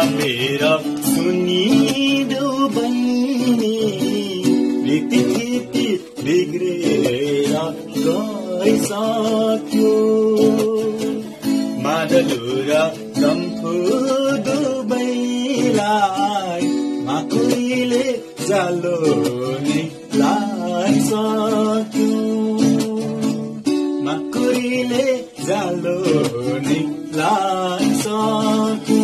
मेरा सुनिदेऊ बहिनी रीति बिग्रेर गइसक्यो मादलु र डम्फु दुवैलाई माकुरीले जालो नै लाइसक्यो माकुरीले जालो नै लाइसक्यो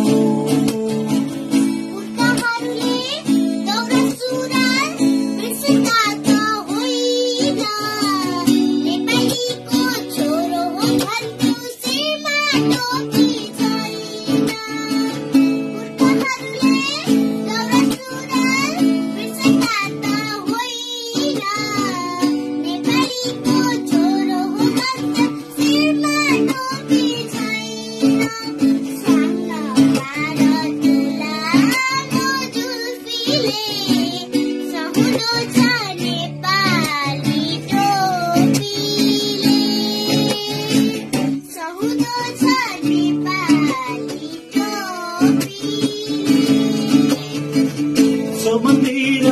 मन्दिर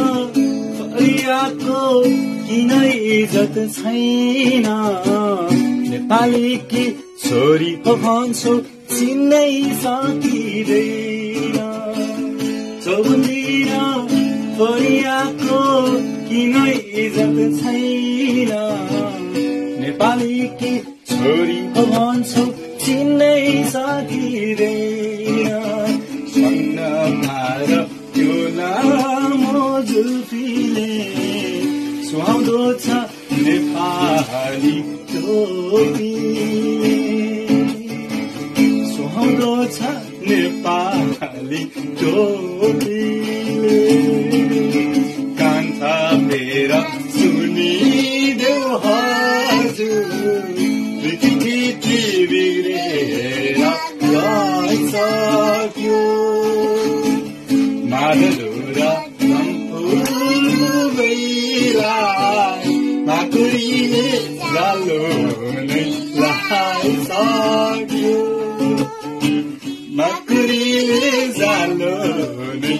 फरियाको किन इज्जत छैन नेपालीकी छोरी पो भन्छौ चिन्नै सकिँदैन चौबन्दिर फरियाको किन इज्जत छैन नेपालीकी छोरी पो भन्छौ चिन्नै सकिँदैन सन्न भार त्यो लामो जुल्फीले सुहाउँदो छ नेपाली टोपीले सुहाउँदो छ नेपाली टोपीले कान्छा मेरा सुनिदेऊ हजुर रीति बिग्रेर गइसक्यो मादलु र डम्फु दुवैलाई माकुरीले जालो नै लाइसक्यो माकुरीले जालो नै